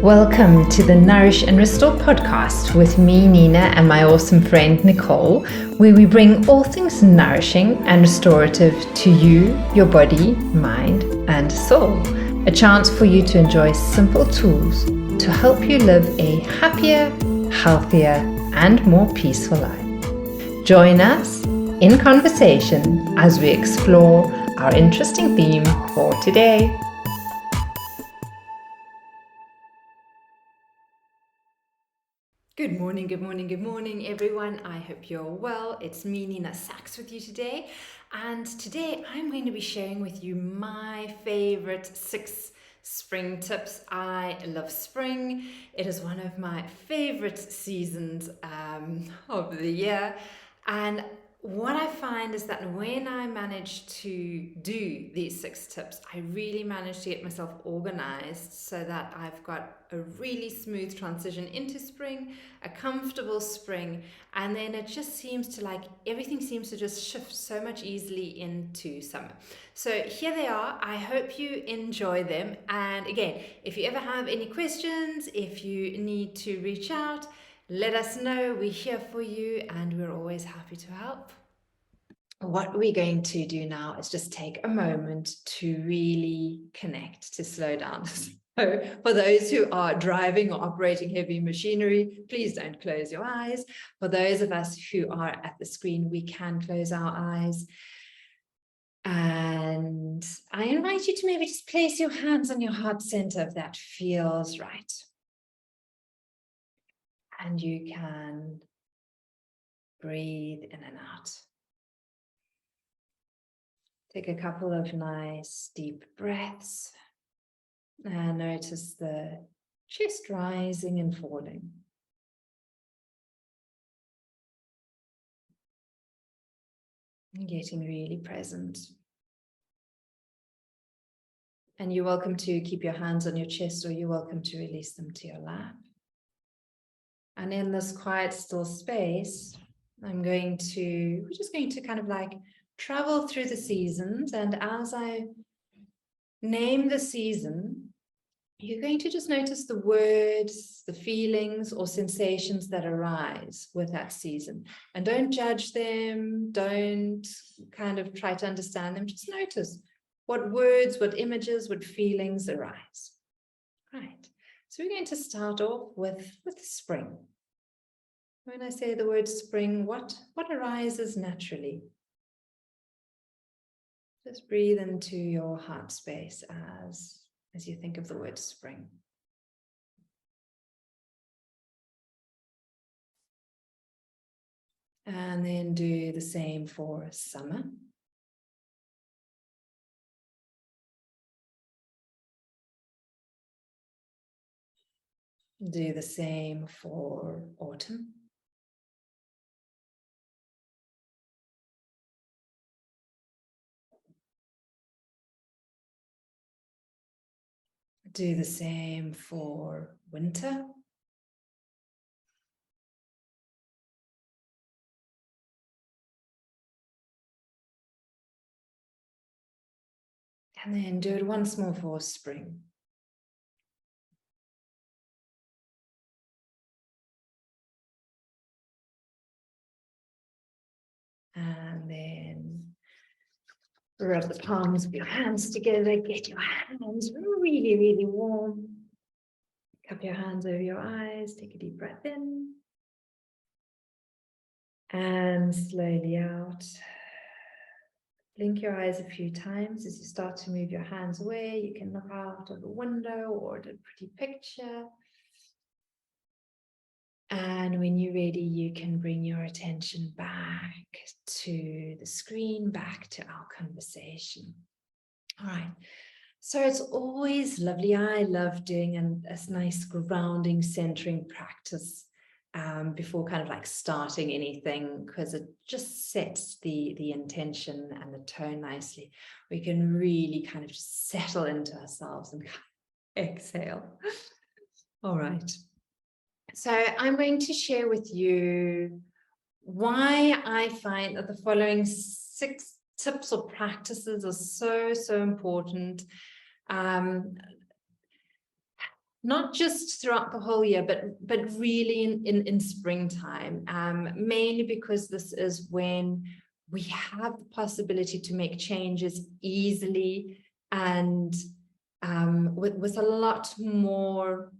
Welcome to the Nourish and Restore podcast with me, Nina, and my awesome friend, Nicole, where we bring all things nourishing and restorative to you, your body, mind, and soul. A chance for you to enjoy simple tools to help you live a happier, healthier, and more peaceful life. Join us in conversation as we explore our interesting theme for today. Good morning, everyone. I hope you're well. It's me, Nina Saacks, with you today. And today I'm going to be sharing with you my favorite 6 spring tips. I love spring. It is one of my favorite seasons of the year. And what I find is that when I manage to do these 6 tips, I really manage to get myself organized so that I've got a really smooth transition into spring, a comfortable spring, and then it just seems to everything seems to just shift so much easily into summer. So here they are. I hope you enjoy them. And again, if you ever have any questions, if you need to reach out, let us know. We're here for you and we're always happy to help. What we're going to do now is just take a moment to really connect, to slow down. So for those who are driving or operating heavy machinery, please don't close your eyes. For those of us who are at the screen, we can close our eyes. And I invite you to maybe just place your hands on your heart center if that feels right. And you can breathe in and out. Take a couple of nice deep breaths and notice the chest rising and falling. And getting really present. And you're welcome to keep your hands on your chest, or you're welcome to release them to your lap. And in this quiet, still space, we're just going to kind of travel through the seasons. And as I name the season, you're going to just notice the words, the feelings or sensations that arise with that season. And don't judge them, don't kind of try to understand them, just notice what words, what images, what feelings arise. Right, so we're going to start off with spring. When I say the word spring, what arises naturally? Just breathe into your heart space as you think of the word spring. And then do the same for summer. Do the same for autumn. Do the same for winter. And then do it once more for spring. And then rub the palms of your hands together. Get your hands really, really warm. Cup your hands over your eyes. Take a deep breath in. And slowly out. Blink your eyes a few times as you start to move your hands away. You can look out of a window or at a pretty picture. And when you're ready, you can bring your attention back to the screen, back to our conversation. All right. So it's always lovely. I love doing a nice grounding, centering practice before kind of starting anything, because it just sets the intention and the tone nicely. We can really kind of just settle into ourselves and exhale. All right. So I'm going to share with you why I find that the following 6 tips or practices are so important. not just throughout the whole year, but really in springtime, mainly because this is when we have the possibility to make changes easily and with a lot more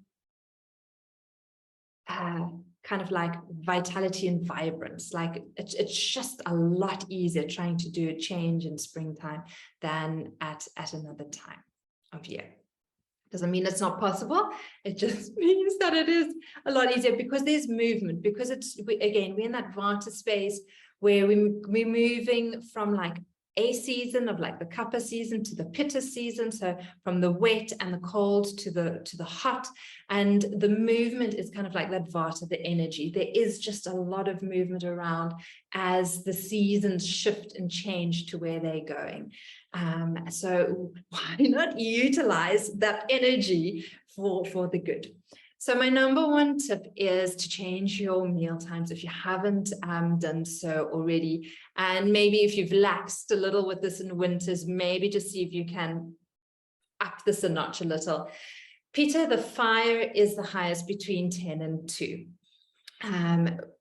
kind of like vitality and vibrance. Like it's just a lot easier trying to do a change in springtime than at another time of year. Doesn't mean it's not possible. It just means that it is a lot easier because there's movement, because we're in that Vata space where we're moving from like a season of like the Kapha season to the Pitta season. So from the wet and the cold to the hot, and the movement is kind of like that Vata, the energy. There is just a lot of movement around as the seasons shift and change to where they're going. So why not utilize that energy for the good? So my number one tip is to change your meal times if you haven't done so already. And maybe if you've laxed a little with this in winters, maybe just see if you can up this a notch a little. Pitta, the fire, is the highest between 10 and 2.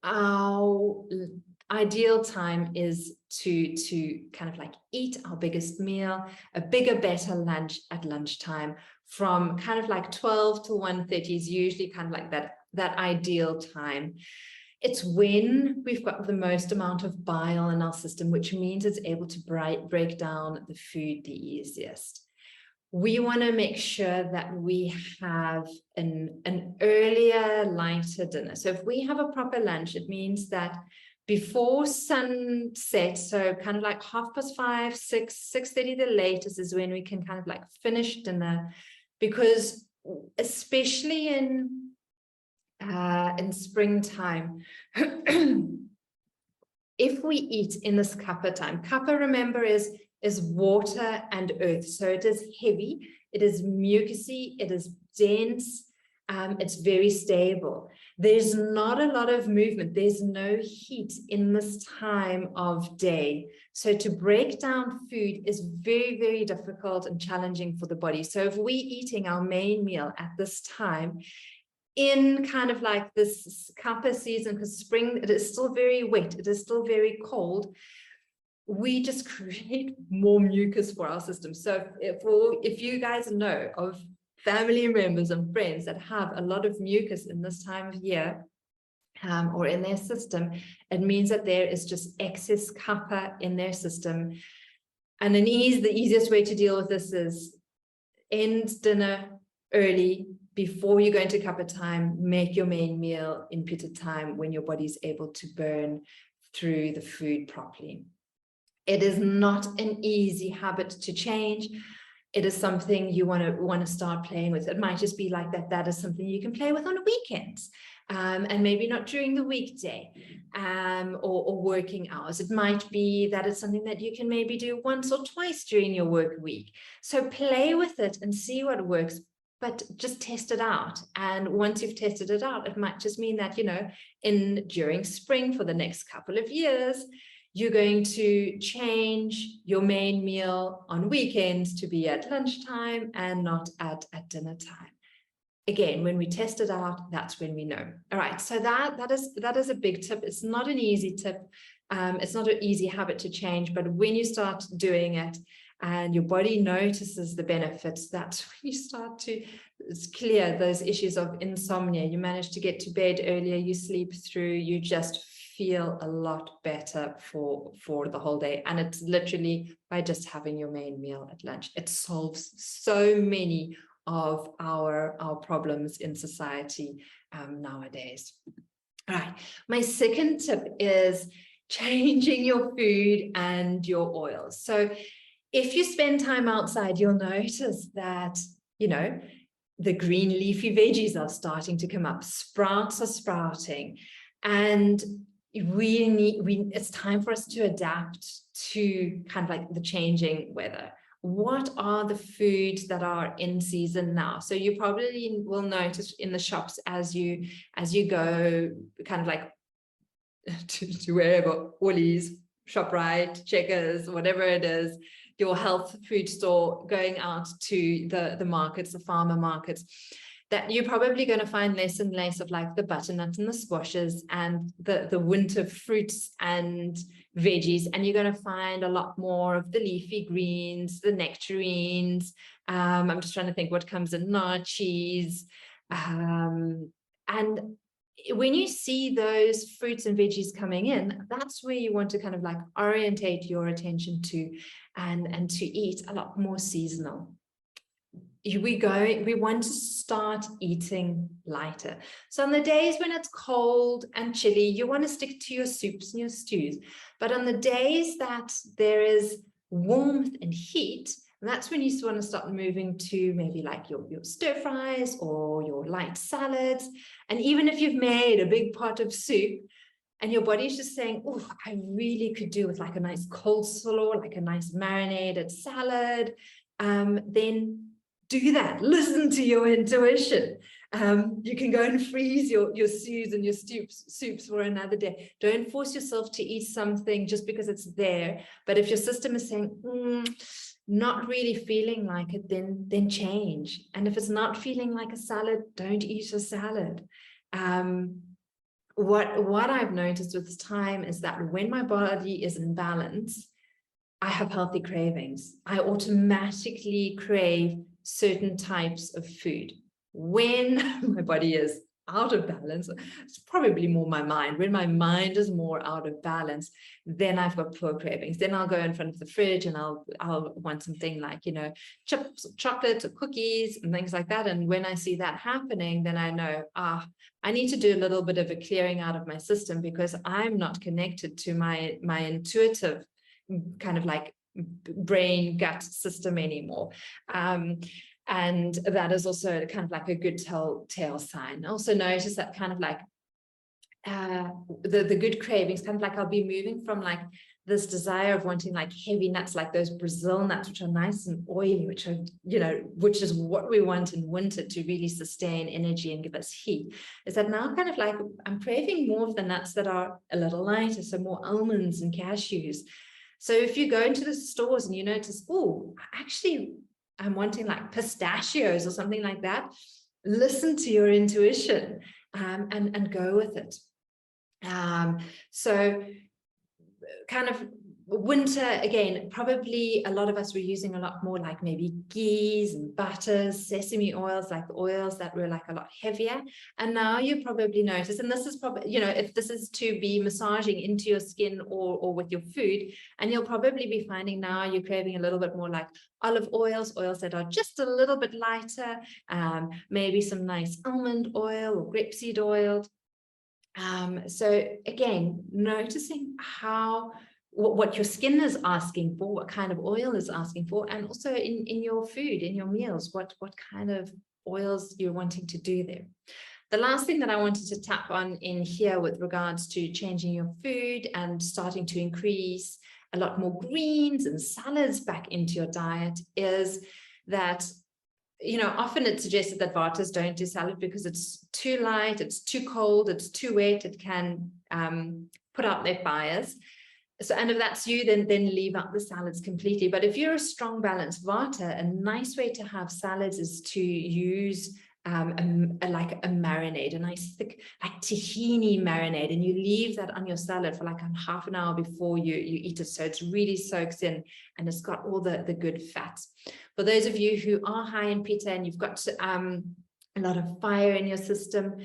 Our ideal time is to kind of like eat our biggest meal, a bigger, better lunch at lunchtime from kind of like 12 to 1:30 is usually kind of like that ideal time. It's when we've got the most amount of bile in our system, which means it's able to break down the food the easiest. We want to make sure that we have an earlier, lighter dinner. So if we have a proper lunch, it means that before sunset, so kind of like 5:30, 6:30, the latest is when we can kind of like finish dinner, because especially in springtime, if we eat in this Kapha time, Kapha, remember, is water and earth. So it is heavy, it is mucousy, it is dense, it's very stable. There's not a lot of movement. There's no heat in this time of day. So to break down food is very, very difficult and challenging for the body. So if we're eating our main meal at this time, in kind of like this Kapha season, because spring, it is still very wet, it is still very cold, we just create more mucus for our system. So if you guys know of family members and friends that have a lot of mucus in this time of year, or in their system, it means that there is just excess Kapha in their system. And the easiest way to deal with this is end dinner early before you go into Kapha time. Make your main meal in Pitta time when your body's able to burn through the food properly. It is not an easy habit to change. It is something you want to start playing with. It might just be like that is something you can play with on weekends, and maybe not during the weekday, or working hours. It might be that it's something that you can maybe do once or twice during your work week. So play with it and see what works, but just test it out. And once you've tested it out, it might just mean that, during spring for the next couple of years, you're going to change your main meal on weekends to be at lunchtime and not at dinner time. Again, when we test it out, that's when we know. All right, so that is a big tip. It's not an easy tip. It's not an easy habit to change, but when you start doing it and your body notices the benefits, that's when you start to clear those issues of insomnia. You manage to get to bed earlier, you sleep through, you just feel a lot better for the whole day. And it's literally by just having your main meal at lunch. It solves so many of our problems in society nowadays. All right, my second tip is changing your food and your oils. So if you spend time outside, you'll notice that, the green leafy veggies are starting to come up, sprouts are sprouting, and it's time for us to adapt to kind of like the changing weather. What are the foods that are in season now? So you probably will notice in the shops as you go kind of like to wherever, Woolies, ShopRite, Checkers, whatever it is, your health food store, going out to the markets, the farmer markets, that you're probably going to find less and less of like the butternut and the squashes and the winter fruits and veggies, and you're going to find a lot more of the leafy greens, the nectarines. I'm just trying to think what comes in now, cheese. And when you see those fruits and veggies coming in, that's where you want to kind of like orientate your attention to, and to eat a lot more seasonal. We want to start eating lighter. So on the days when it's cold and chilly, you want to stick to your soups and your stews. But on the days that there is warmth and heat, that's when you want to start moving to maybe like your stir fries or your light salads. And even if you've made a big pot of soup and your body's just saying, oh, I really could do with like a nice coleslaw, like a nice marinated salad, then do that. Listen to your intuition. You can go and freeze your stews and your soups for another day. Don't force yourself to eat something just because it's there. But if your system is saying, not really feeling like it, then change. And if it's not feeling like a salad, don't eat a salad. What I've noticed with time is that when my body is in balance, I have healthy cravings. I automatically crave certain types of food. When my body is out of balance, it's probably more my mind. When my mind is more out of balance, then I've got poor cravings. Then I'll go in front of the fridge and I'll want something like, chips, chocolates, or cookies and things like that. And when I see that happening, then I know, I need to do a little bit of a clearing out of my system, because I'm not connected to my intuitive kind of like brain gut system anymore. And that is also kind of like a good telltale sign. Also notice that kind of like the good cravings, kind of like I'll be moving from like this desire of wanting like heavy nuts, like those Brazil nuts, which are nice and oily, which are, which is what we want in winter to really sustain energy and give us heat, is that now kind of like I'm craving more of the nuts that are a little lighter, so more almonds and cashews. So if you go into the stores and you notice, oh, actually, I'm wanting like pistachios or something like that, listen to your intuition and go with it. So kind of winter, again, probably a lot of us were using a lot more like maybe ghees and butters, sesame oils, like the oils that were like a lot heavier. And now you probably notice, and this is probably, if this is to be massaging into your skin or with your food, and you'll probably be finding now you're craving a little bit more like olive oils that are just a little bit lighter, maybe some nice almond oil or grapeseed oil. So again, noticing what your skin is asking for, what kind of oil is asking for, and also in your food, in your meals, what kind of oils you're wanting to do there. The last thing that I wanted to tap on in here with regards to changing your food and starting to increase a lot more greens and salads back into your diet is that, often it's suggested that Vatas don't do salad because it's too light, it's too cold, it's too wet, it can put out their fires. So, and if that's you, then leave out the salads completely. But if you're a strong balanced Vata, a nice way to have salads is to use like a marinade, a nice thick like tahini marinade, and you leave that on your salad for like half an hour before you eat it, so it really soaks in and it's got all the good fats. For those of you who are high in pitta and you've got a lot of fire in your system,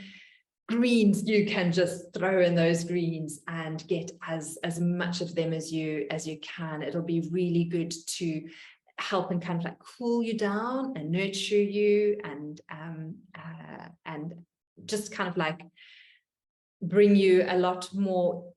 greens, you can just throw in those greens and get as much of them as you can. It'll be really good to help and kind of like cool you down and nurture you and just kind of like bring you a lot more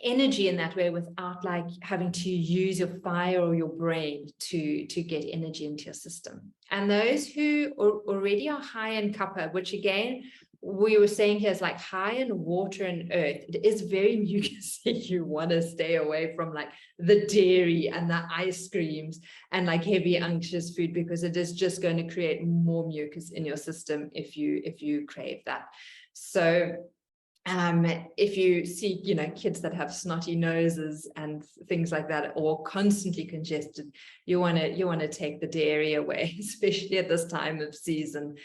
energy in that way without like having to use your fire or your brain to get energy into your system. And those who already are high in kapha, which again we were saying here is like high in water and earth, it is very mucusy. You want to stay away from like the dairy and the ice creams and like heavy unctuous food, because it is just going to create more mucus in your system if you crave that. So If you see, kids that have snotty noses and things like that, or constantly congested, you want to take the dairy away, especially at this time of season,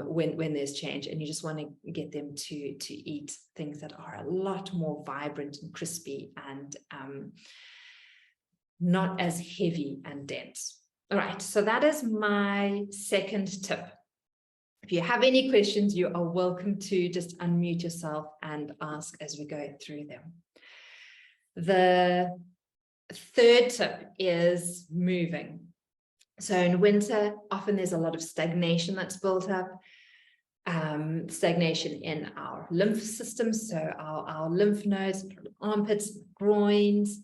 when there's change, and you just want to get them to eat things that are a lot more vibrant and crispy and not as heavy and dense. All right, so that is my second tip. If you have any questions, you are welcome to just unmute yourself and ask as we go through them. The third tip is moving. So in winter, often there's a lot of stagnation that's built up, stagnation in our lymph system, so our lymph nodes, armpits, groins,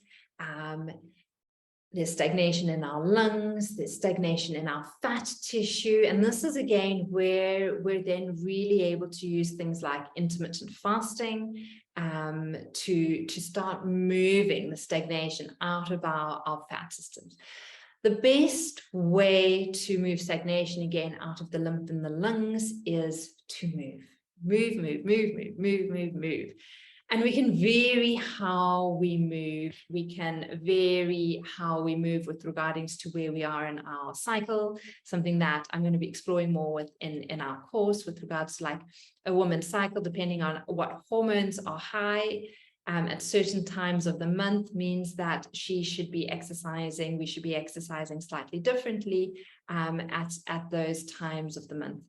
there's stagnation in our lungs, there's stagnation in our fat tissue. And this is again where we're then really able to use things like intermittent fasting to start moving the stagnation out of our fat systems. The best way to move stagnation again out of the lymph in the lungs is to move. Move. And we can vary how we move. We can vary how we move with regards to where we are in our cycle, something that I'm going to be exploring more with in our course with regards to like a woman's cycle, depending on what hormones are high at certain times of the month, means that she should be exercising. We should be exercising slightly differently at those times of the month.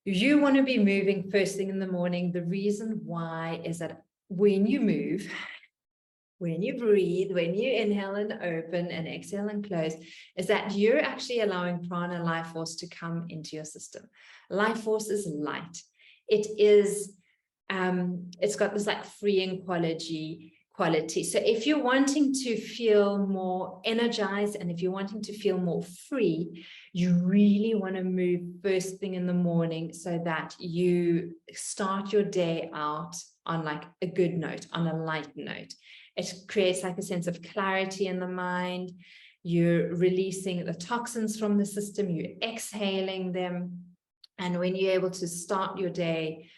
You want to be moving first thing in the morning. The reason why is that when you move, when you breathe, when you inhale and open and exhale and close, is that you're actually allowing prana, life force, to come into your system. Life force is light. It is, it's got this like freeing quality. So if you're wanting to feel more energized and if you're wanting to feel more free, you really want to move first thing in the morning so that you start your day out on like a good note, on a light note. It creates like a sense of clarity in the mind. You're releasing the toxins from the system, you're exhaling them. And when you're able to start your day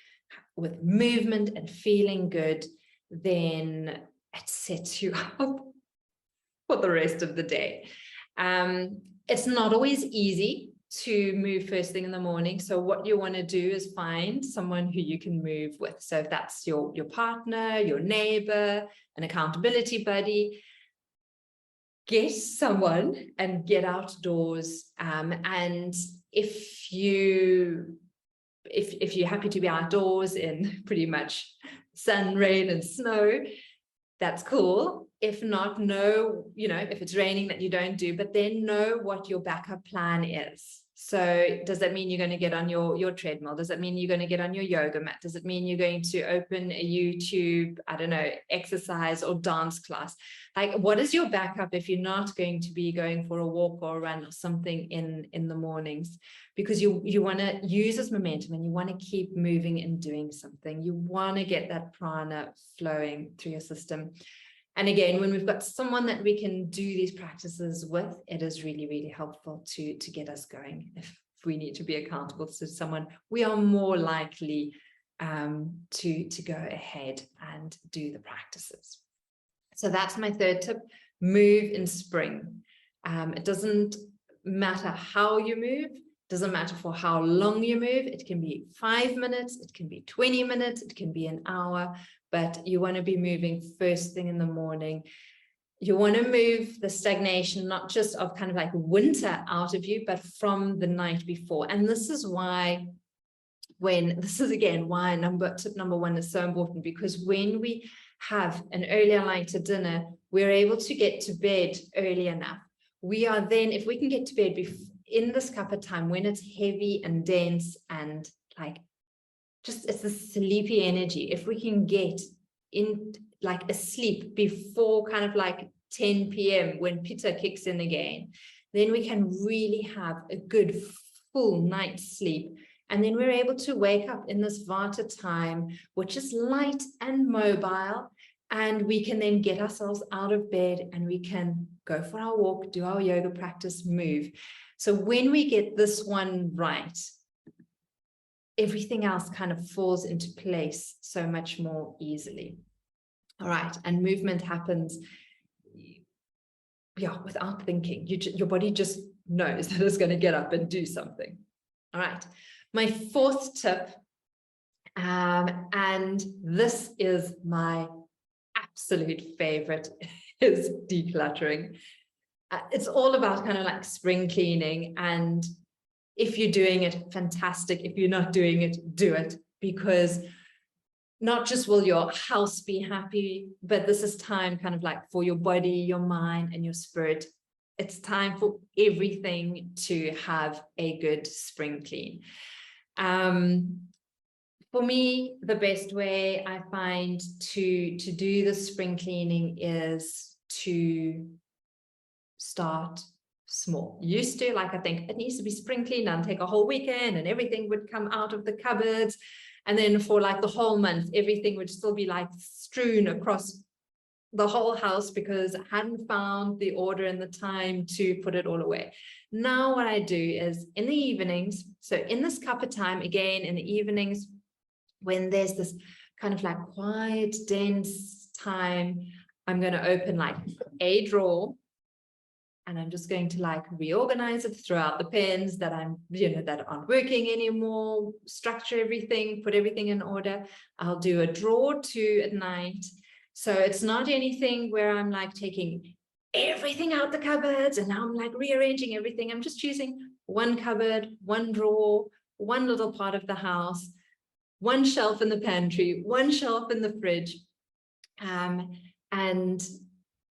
with movement and feeling good, then it sets you up for the rest of the day. It's not always easy to move first thing in the morning. So what you want to do is find someone who you can move with. So if that's your partner, your neighbor, an accountability buddy, get someone and get outdoors. And if you're happy to be outdoors in pretty much sun, rain, and snow, that's cool. If not, know, if it's raining that you don't do, but then know what your backup plan is. So does that mean you're going to get on your treadmill? Does that mean you're going to get on your yoga mat? Does it mean you're going to open a YouTube, I don't know, exercise or dance class? Like, what is your backup if you're not going to be going for a walk or a run or something in the mornings? Because you want to use this momentum and you want to keep moving and doing something. You want to get that prana flowing through your system. And again, when we've got someone that we can do these practices with, it is really, really helpful to get us going. If we need to be accountable to someone, we are more likely to go ahead and do the practices. So that's my third tip, move in spring. It doesn't matter how you move, doesn't matter for how long you move. It can be 5 minutes, it can be 20 minutes, it can be an hour, but you want to be moving first thing in the morning. You want to move the stagnation, not just of kind of like winter out of you, but from the night before. And this is why why tip number one is so important, because when we have an earlier, lighter dinner, we're able to get to bed early enough. We are then, if we can get to bed in this kapha time when it's heavy and dense and like it's a sleepy energy, if we can get in like a sleep before kind of like 10 p.m. when pitta kicks in again, then we can really have a good full night's sleep. And then we're able to wake up in this vata time, which is light and mobile. And we can then get ourselves out of bed and we can go for our walk, do our yoga practice, move. So when we get this one right, everything else kind of falls into place so much more easily. All right, and movement happens, without thinking. Your body just knows that it's going to get up and do something. All right, my fourth tip, and this is my absolute favorite, is decluttering. It's all about kind of like spring cleaning, and if you're doing it, fantastic. If you're not doing it, do it, because not just will your house be happy, but this is time kind of like for your body, your mind, and your spirit. It's time for everything to have a good spring clean. For me, the best way I find to do the spring cleaning is to start small. Used to, like, I think it needs to be spring clean and take a whole weekend and everything would come out of the cupboards. And then for like the whole month, everything would still be like strewn across the whole house because I hadn't found the order and the time to put it all away. Now what I do is in the evenings, so in this cuppa time, again, in the evenings, when there's this kind of like quiet, dense time, I'm going to open like a drawer, and I'm just going to like reorganize it throughout the pens that that aren't working anymore, structure everything, put everything in order. I'll do a drawer too at night. So it's not anything where I'm like taking everything out the cupboards and now I'm like rearranging everything. I'm just choosing one cupboard, one drawer, one little part of the house, one shelf in the pantry, one shelf in the fridge. And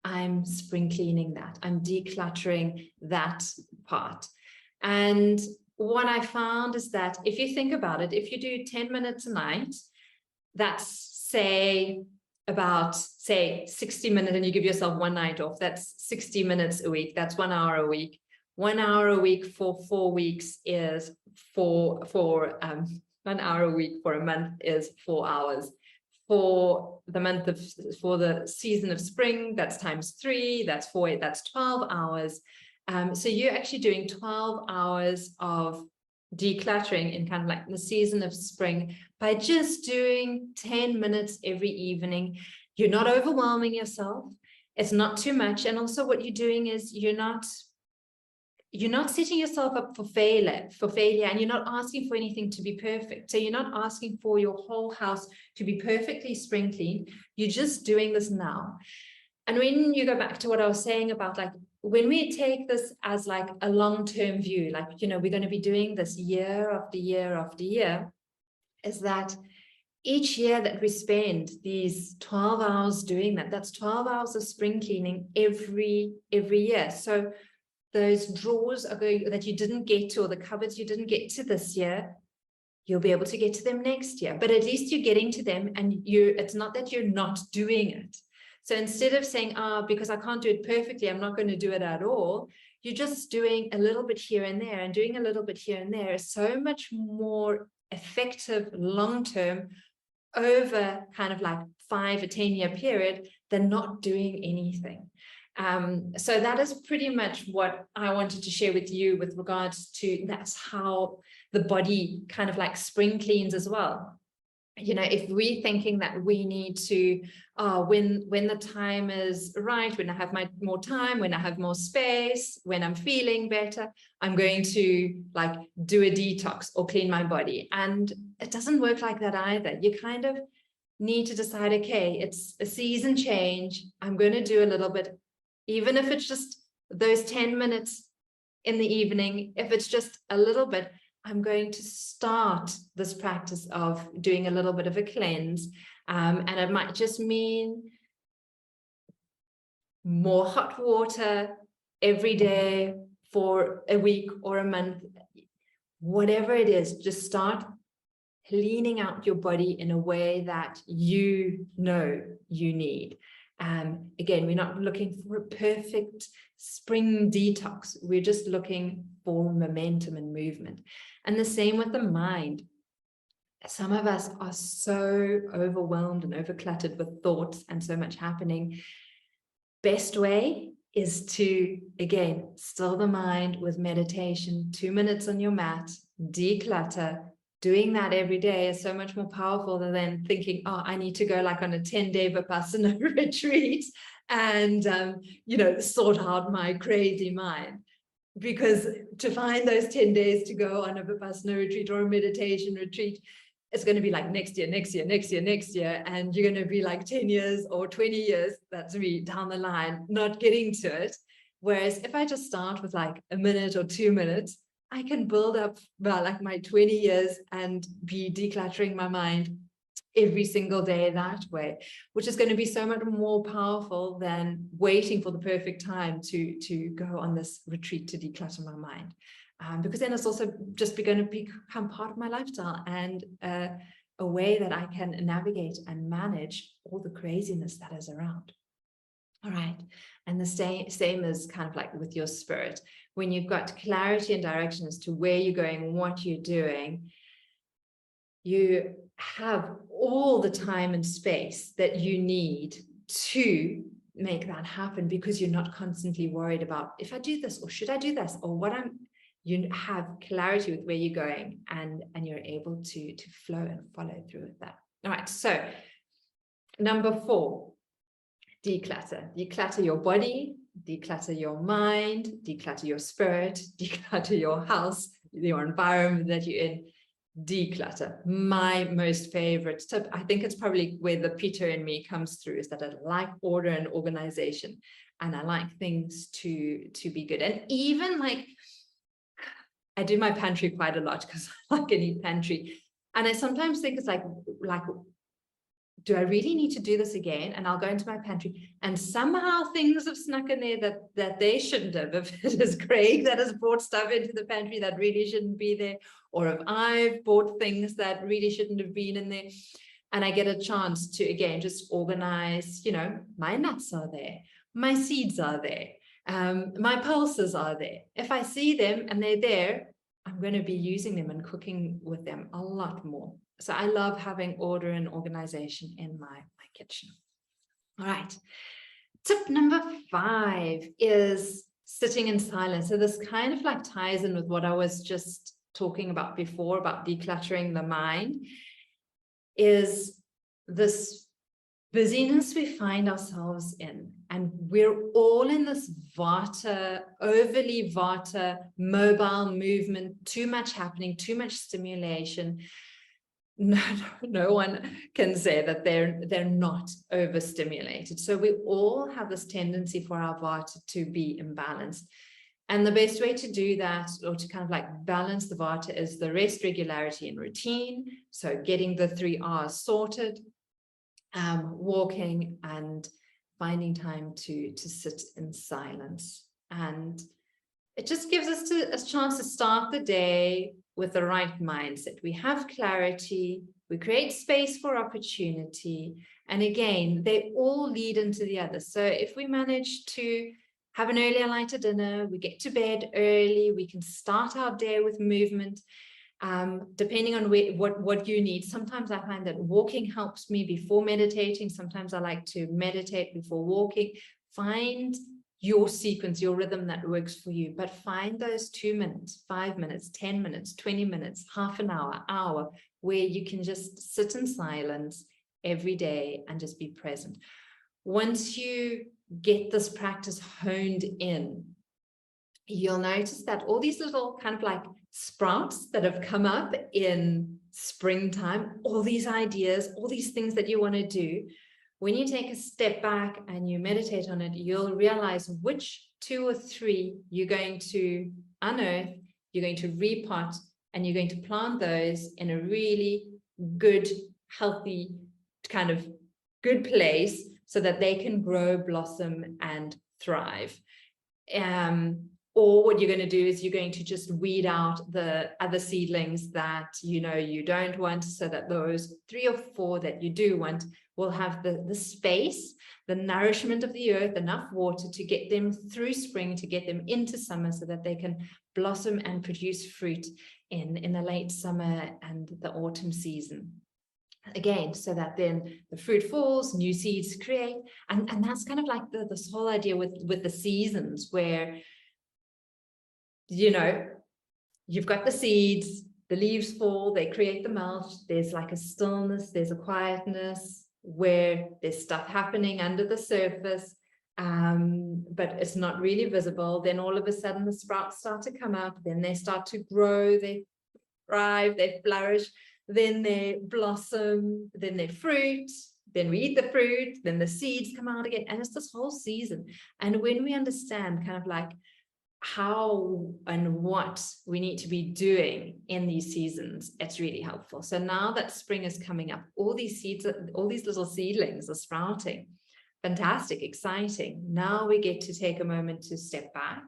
I'm spring cleaning that. I'm decluttering that part. And what I found is that if you think about it, if you do 10 minutes a night, that's about 60 minutes, and you give yourself one night off, that's 60 minutes a week. That's 1 hour a week. 1 hour a week for 4 weeks is 1 hour a week for a month is 4 hours. For the season of spring, that's times 3, that's 4, that's 12 hours. So you're actually doing 12 hours of decluttering in kind of like the season of spring by just doing 10 minutes every evening. You're not overwhelming yourself. It's not too much. And also what you're doing is you're not setting yourself up for failure, and you're not asking for anything to be perfect. So you're not asking for your whole house to be perfectly spring clean. You're just doing this now. And when you go back to what I was saying about like, when we take this as like a long-term view, like, we're going to be doing this year after year after year, is that each year that we spend these 12 hours doing that, that's 12 hours of spring cleaning every year. So those drawers that you didn't get to, or the cupboards you didn't get to this year, you'll be able to get to them next year. But at least you're getting to them, and it's not that you're not doing it. So instead of saying, because I can't do it perfectly, I'm not going to do it at all, you're just doing a little bit here and there, and doing a little bit here and there is so much more effective long-term over kind of like 5 or 10 year period than not doing anything. So that is pretty much what I wanted to share with you with regards to that's how the body kind of like spring cleans as well. If we're thinking that we need to, when the time is right, when I have more time, when I have more space, when I'm feeling better, I'm going to like do a detox or clean my body. And it doesn't work like that either. You kind of need to decide, okay, it's a season change. I'm going to do a little bit, even if it's just those 10 minutes in the evening, if it's just a little bit, I'm going to start this practice of doing a little bit of a cleanse. And it might just mean more hot water every day for a week or a month. Whatever it is, just start cleaning out your body in a way that you know you need. Again, we're not looking for a perfect spring detox. We're just looking for momentum and movement. And the same with the mind. Some of us are so overwhelmed and overcluttered with thoughts and so much happening. Best way is to, again, still the mind with meditation, 2 minutes on your mat, declutter, doing that every day is so much more powerful than thinking, oh, I need to go like on a 10-day Vipassana retreat and, sort out my crazy mind. Because to find those 10 days to go on a Vipassana retreat or a meditation retreat, it's going to be like next year, next year, next year, next year. And you're going to be like 10 years or 20 years, that's me, down the line, not getting to it. Whereas if I just start with like a minute or 2 minutes, I can build up like my 20 years and be decluttering my mind every single day that way, which is going to be so much more powerful than waiting for the perfect time to go on this retreat to declutter my mind. Because then it's also just going to become part of my lifestyle and a way that I can navigate and manage all the craziness that is around. All right. And the same is kind of like with your spirit. When you've got clarity and direction as to where you're going, what you're doing, you have all the time and space that you need to make that happen, because you're not constantly worried about, if I do this, or should I do this, or you have clarity with where you're going, and you're able to flow and follow through with that. All right. So number 4, declutter. Declutter your body, declutter your mind, declutter your spirit, declutter your house, your environment that you're in. Declutter. My most favorite tip, I think it's probably where the Peter in me comes through, is that I like order and organization, and I like things to be good. And even like, I do my pantry quite a lot because I like a neat pantry, and I sometimes think it's like do I really need to do this again? And I'll go into my pantry, and somehow things have snuck in there that they shouldn't have. If it is Craig that has brought stuff into the pantry that really shouldn't be there, or if I've bought things that really shouldn't have been in there, and I get a chance to, again, just organize, my nuts are there, my seeds are there, my pulses are there. If I see them and they're there, I'm going to be using them and cooking with them a lot more. So I love having order and organization in my kitchen. All right. Tip number 5 is sitting in silence. So this kind of like ties in with what I was just talking about before, about decluttering the mind, is this busyness we find ourselves in. And we're all in this overly vata, mobile movement, too much happening, too much stimulation. No one can say that they're not overstimulated. So we all have this tendency for our vata to be imbalanced. And the best way to do that, or to kind of like balance the vata, is the rest, regularity, and routine. So getting the 3 R's sorted, walking, and finding time to sit in silence. And it just gives us a chance to start the day with the right mindset. We have clarity, we create space for opportunity. And again, they all lead into the other. So if we manage to have an earlier, lighter dinner, we get to bed early, we can start our day with movement, depending on what you need. Sometimes I find that walking helps me before meditating. Sometimes I like to meditate before walking. Find your sequence, your rhythm that works for you, but find those 2 minutes, 5 minutes, 10 minutes, 20 minutes, half an hour, where you can just sit in silence every day and just be present. Once you get this practice honed in, you'll notice that all these little kind of like sprouts that have come up in springtime, all these ideas, all these things that you want to do, when you take a step back and you meditate on it, you'll realize which 2 or 3 you're going to unearth, you're going to repot, and you're going to plant those in a really good, healthy, kind of good place, so that they can grow, blossom, and thrive. Or what you're going to do is you're going to just weed out the other seedlings that you don't want, so that those 3 or 4 that you do want will have the space, the nourishment of the earth, enough water to get them through spring, to get them into summer, so that they can blossom and produce fruit in the late summer and the autumn season. Again, so that then the fruit falls, new seeds create. And that's kind of like this whole idea with the seasons, where you've got the seeds, the leaves fall, they create the mulch. There's like a stillness, there's a quietness where there's stuff happening under the surface, but it's not really visible. Then all of a sudden the sprouts start to come up, then they start to grow, they thrive, they flourish, then they blossom, then they fruit, then we eat the fruit, then the seeds come out again, and it's this whole season. And when we understand kind of like how and what we need to be doing in these seasons, it's really helpful. So now that spring is coming up, all these seeds, all these little seedlings are sprouting. Fantastic, exciting. Now we get to take a moment to step back.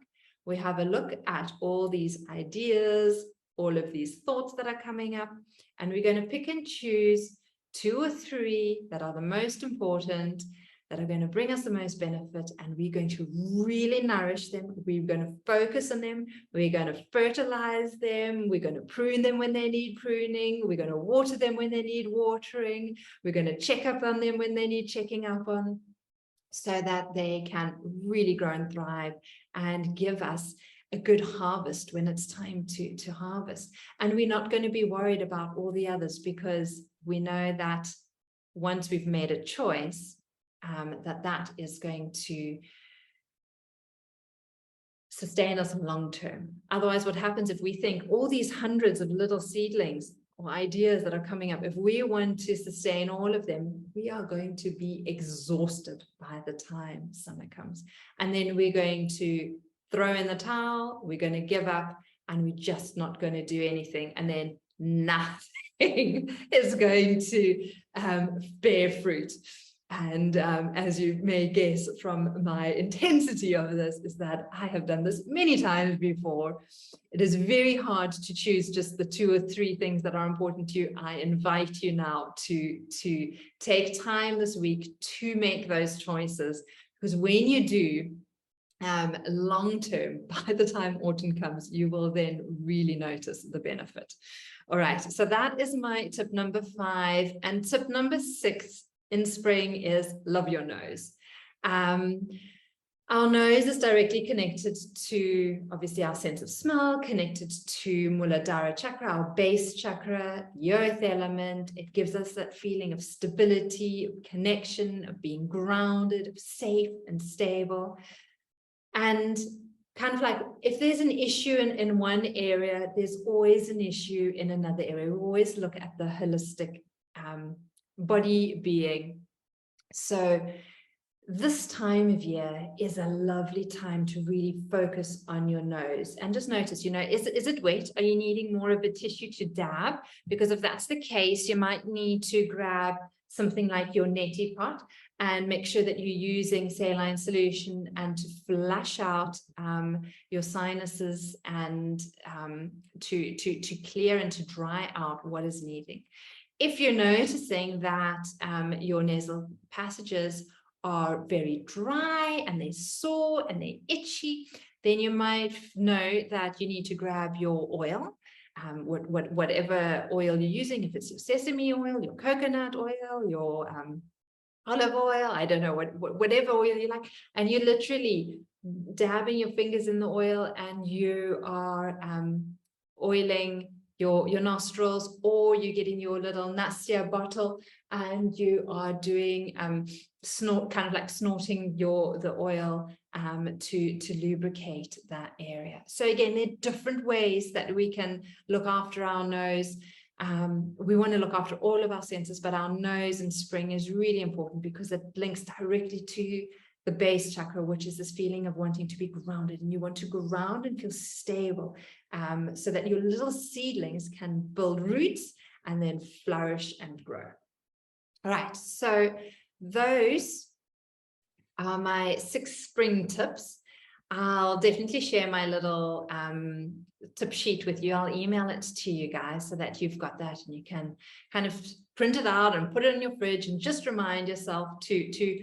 We have a look at all these ideas, all of these thoughts that are coming up, and we're going to pick and choose 2 or 3 that are the most important, that are going to bring us the most benefit, and we're going to really nourish them. We're going to focus on them. We're going to fertilize them. We're going to prune them when they need pruning. We're going to water them when they need watering. We're going to check up on them when they need checking up on, so that they can really grow and thrive and give us a good harvest when it's time to harvest. And we're not going to be worried about all the others, because we know that once we've made a choice, that is going to sustain us long term. Otherwise, what happens if we think all these hundreds of little seedlings or ideas that are coming up, if we want to sustain all of them, we are going to be exhausted by the time summer comes. And then we're going to throw in the towel, we're going to give up, and we're just not going to do anything. And then nothing is going to bear fruit. And as you may guess from my intensity of this, is that I have done this many times before. It is very hard to choose just the 2 or 3 things that are important to you. I invite you now to take time this week to make those choices, because when you do, long term, by the time autumn comes, you will then really notice the benefit. All right, so that is my tip number 5. And tip number 6 in spring is love your nose. Our nose is directly connected to, obviously, our sense of smell, connected to Muladhara chakra, our base chakra, the earth element. It gives us that feeling of stability, of connection, of being grounded, of safe and stable. And kind of like, if there's an issue in one area, there's always an issue in another area. We always look at the holistic body being. So this time of year is a lovely time to really focus on your nose and just notice, you know, is it wet? Are you needing more of a tissue to dab? Because if that's the case, you might need to grab something like your neti pot and make sure that you're using saline solution and to flush out your sinuses and to clear and to dry out what is needing. If you're noticing that your nasal passages are very dry and they're sore and they're itchy, then you might know that you need to grab your oil, whatever oil you're using, if it's your sesame oil, your coconut oil, your olive oil, I don't know, whatever oil you like, and you're literally dabbing your fingers in the oil and you are oiling your nostrils, or you get in your little Nastia bottle and you are doing kind of like snorting the oil to lubricate that area. So again, there are different ways that we can look after our nose. We want to look after all of our senses, but our nose in spring is really important because it links directly to the base chakra, which is this feeling of wanting to be grounded, and you want to ground and feel stable, so that your little seedlings can build roots and then flourish and grow. All right, so those are my 6 spring tips. I'll definitely share my little tip sheet with you. I'll email it to you guys so that you've got that and you can kind of print it out and put it in your fridge and just remind yourself to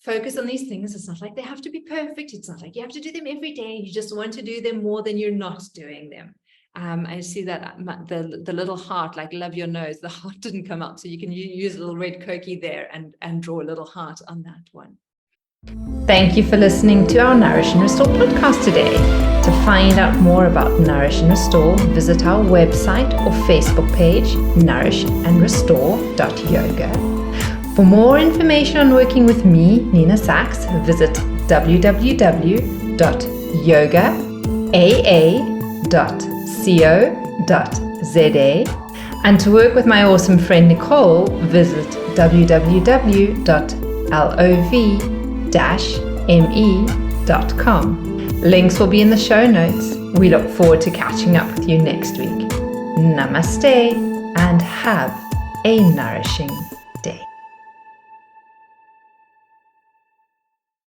focus on these things. It's not like they have to be perfect. It's not like you have to do them every day. You just want to do them more than you're not doing them. I see that the little heart, like love your nose, the heart didn't come out. So you can use a little red Koki there and draw a little heart on that one. Thank you for listening to our Nourish and Restore podcast today. To find out more about Nourish and Restore, visit our website or Facebook page, nourishandrestore.yoga. For more information on working with me, Nina Saacks, visit www.yogaaa.co.za. And to work with my awesome friend Nicole, visit www.lov-me.com. Links will be in the show notes. We look forward to catching up with you next week. Namaste and have a nourishing